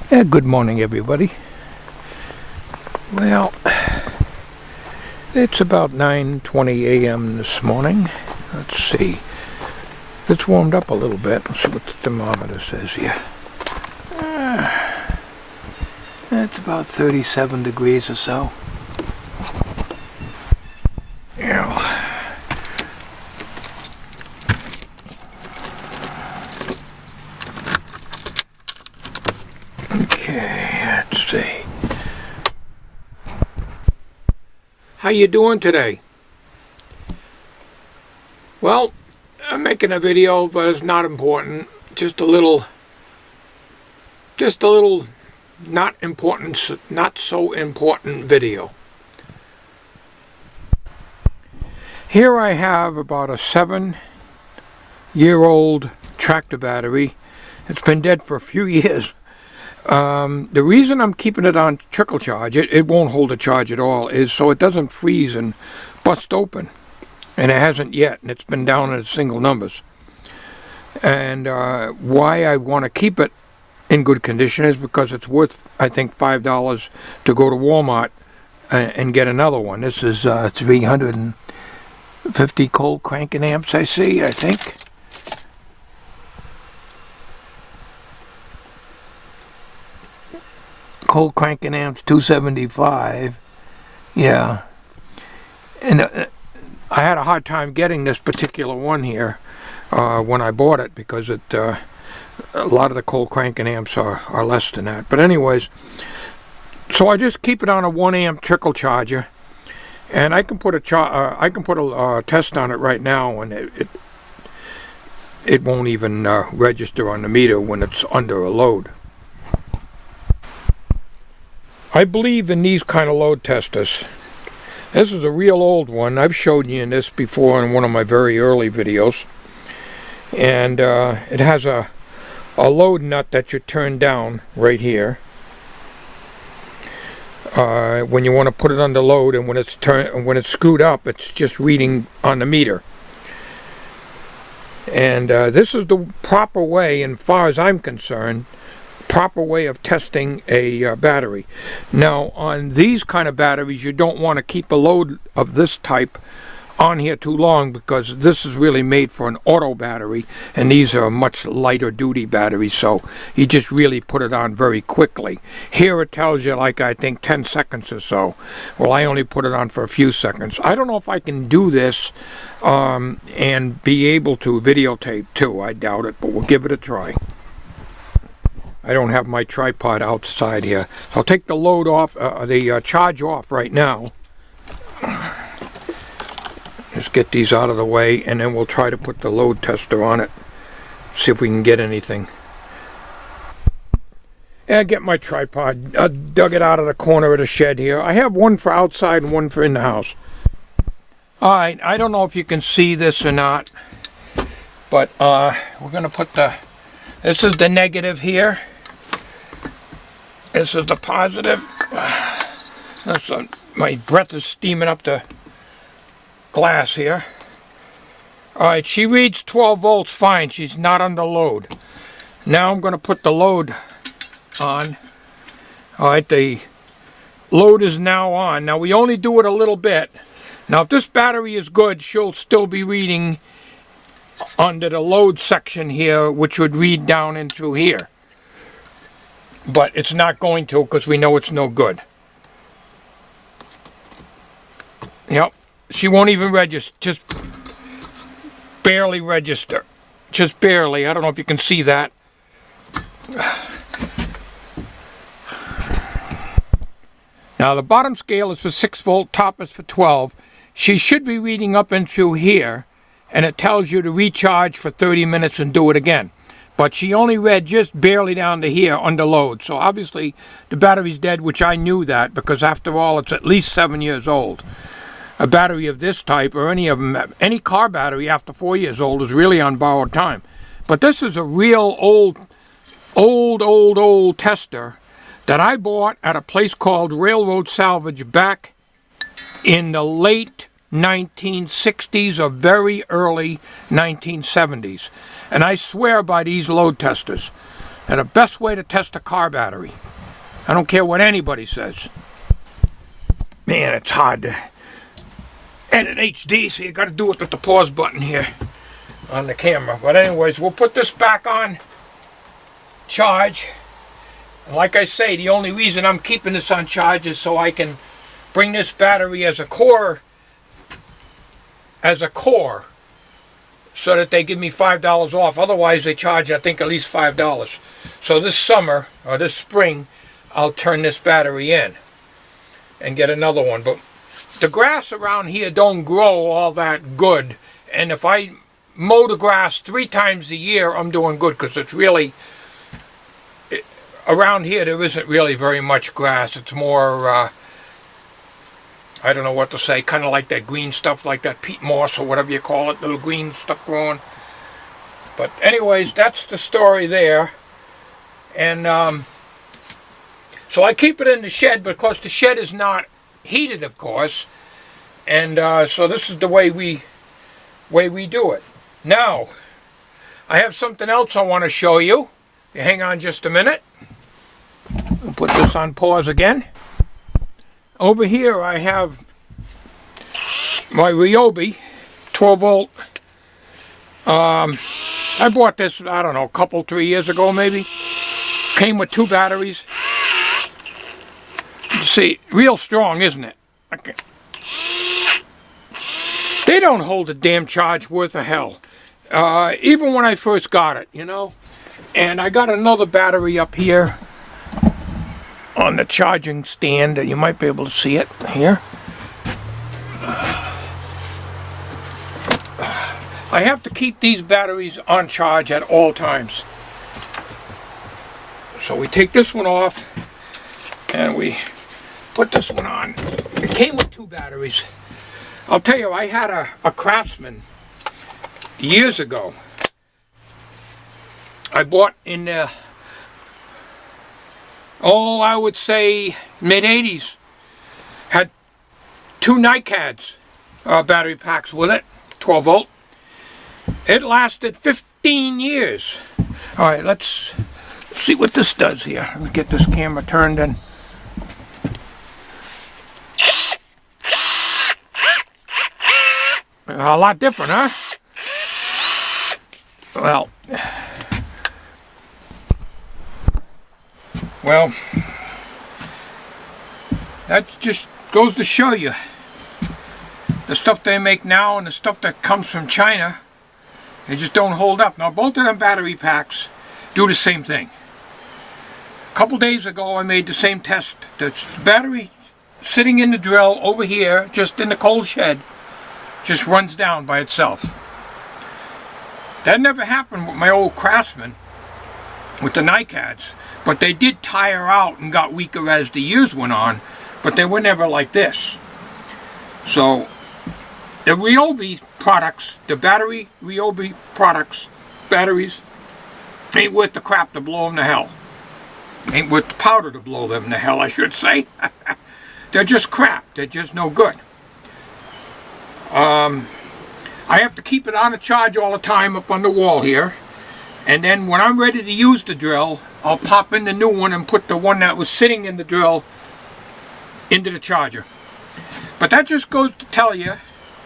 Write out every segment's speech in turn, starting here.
Yeah, good morning, everybody. Well, it's about 9:20 a.m. this morning. Let's see. It's warmed up a little bit. Let's see what the thermometer says here. It's about 37 degrees or so. Yeah. Okay, let's see. How you doing today? Well, I'm making a video, but it's not important. Just a little not important, not so important video. Here I have about a 7-year-old tractor battery. It's been dead for a few years. The reason I'm keeping it on trickle charge, it won't hold a charge at all, is so it doesn't freeze and bust open. And it hasn't yet, and it's been down in single numbers. And why I want to keep it in good condition is because it's worth, I think, $5 to go to Walmart and get another one. This is 350 cold cranking amps, I think. Cold cranking amps, 275. Yeah. And I had a hard time getting this particular one here when I bought it, because a lot of the cold cranking amps are less than that. But anyways, so I just keep it on a 1 amp trickle charger, and I can put a test on it right now, and it won't even register on the meter when it's under a load. I believe in these kind of load testers. This is a real old one. I've showed you this before in one of my very early videos. And it has a load nut that you turn down right here when you want to put it under load, and when it's screwed up, it's just reading on the meter. And this is the proper way, as far as I'm concerned, proper way of testing a battery. Now, on these kind of batteries, you don't want to keep a load of this type on here too long, because this is really made for an auto battery, and these are much lighter duty batteries, so you just really put it on very quickly. Here it tells you, like, I think 10 seconds or so. Well, I only put it on for a few seconds. I don't know if I can do this and be able to videotape too. I doubt it, but we'll give it a try. I don't have my tripod outside here. I'll take the load off, the charge off right now. Just get these out of the way, and then we'll try to put the load tester on it. See if we can get anything. Yeah, get my tripod. I dug it out of the corner of the shed here. I have one for outside and one for in the house. Alright, I don't know if you can see this or not, but we're going to put this is the negative here. This is the positive. My breath is steaming up the glass here. Alright, she reads 12 volts fine. She's not under load. Now I'm going to put the load on. Alright, the load is now on. Now we only do it a little bit. Now if this battery is good, she'll still be reading under the load section here, which would read down into here. But it's not going to, because we know it's no good. Yep. She won't even register. Just barely register. Just barely. I don't know if you can see that. Now the bottom scale is for 6 volt, top is for 12. She should be reading up into here, and it tells you to recharge for 30 minutes and do it again. But she only read just barely down to here under load. So obviously the battery's dead, which I knew that, because after all, it's at least 7 years old. A battery of this type, or any of them, any car battery after 4 years old, is really on borrowed time. But this is a real old tester that I bought at a place called Railroad Salvage back in the late 1960s or very early 1970s. And I swear by these load testers. They're the best way to test a car battery. I don't care what anybody says. Man, it's hard to edit HD, so you got to do it with the pause button here on the camera. But anyways, we'll put this back on charge. And like I say, the only reason I'm keeping this on charge is so I can bring this battery as a core, so that they give me $5 off. Otherwise, they charge, I think, at least $5. So this summer, or this spring, I'll turn this battery in and get another one. But the grass around here don't grow all that good. And if I mow the grass 3 times a year, I'm doing good, because it's really, around here there isn't really very much grass. It's more, I don't know what to say, kind of like that green stuff, like that peat moss or whatever you call it, little green stuff growing. But anyways, that's the story there. And so I keep it in the shed, because the shed is not heated, of course. And so this is the way we do it. Now, I have something else I want to show you. You hang on just a minute. I'll put this on pause again. Over here I have my Ryobi 12 volt. I bought this, I don't know, 3 years ago maybe. Came with 2 batteries. See, real strong, isn't it? Okay. They don't hold a damn charge worth of hell. Even when I first got it, you know. And I got another battery up here on the charging stand, that you might be able to see it here. I have to keep these batteries on charge at all times. So we take this one off and we put this one on. It came with 2 batteries. I'll tell you, I had a Craftsman years ago. I bought in the, I would say mid-80s. Had 2 NiCads battery packs with it, 12 volt. It lasted 15 years. All right, let's see what this does here. Let me get this camera turned in. A lot different, huh? Well, that just goes to show you the stuff they make now and the stuff that comes from China, they just don't hold up. Now, both of them battery packs do the same thing. A couple days ago, I made the same test. The battery sitting in the drill over here, just in the cold shed, just runs down by itself. That never happened with my old Craftsman, with the NiCads, but they did tire out and got weaker as the years went on, but they were never like this. So the Ryobi products, the battery Ryobi products, batteries, ain't worth the crap to blow them to hell. Ain't worth the powder to blow them to hell, I should say. They're just crap. They're just no good. I have to keep it on a charge all the time up on the wall here. And then when I'm ready to use the drill, I'll pop in the new one and put the one that was sitting in the drill into the charger. But that just goes to tell you,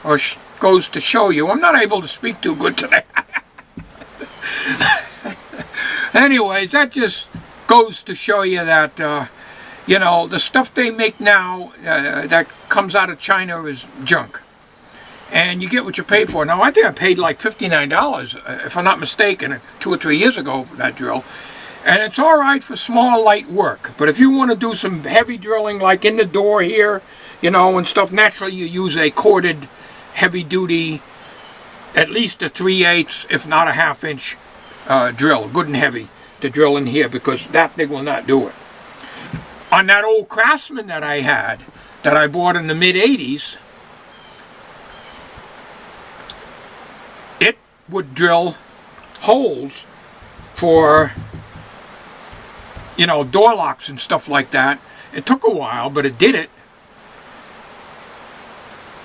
or goes to show you, I'm not able to speak too good today. Anyways, that just goes to show you that, you know, the stuff they make now that comes out of China is junk. And you get what you pay for. Now, I think I paid like $59, if I'm not mistaken, 2 or 3 years ago for that drill. And it's all right for small, light work. But if you want to do some heavy drilling, like in the door here, you know, and stuff, naturally you use a corded, heavy-duty, at least a 3/8, if not a 1/2 inch drill, good and heavy, to drill in here, because that thing will not do it. On that old Craftsman that I had, that I bought in the mid-80s, it would drill holes for, you know, door locks and stuff like that. It took a while, but it did it.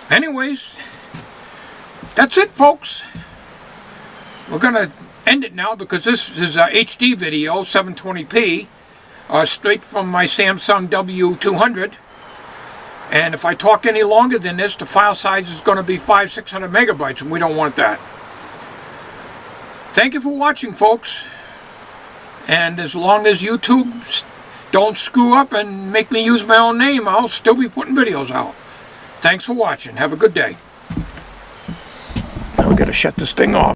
Anyways, that's it, folks. We're going to end it now because this is a HD video, 720p, straight from my Samsung W200. And if I talk any longer than this, the file size is going to be 500-600 megabytes, and we don't want that. Thank you for watching, folks. And as long as YouTube don't screw up and make me use my own name, I'll still be putting videos out. Thanks for watching. Have a good day. Now we got to shut this thing off.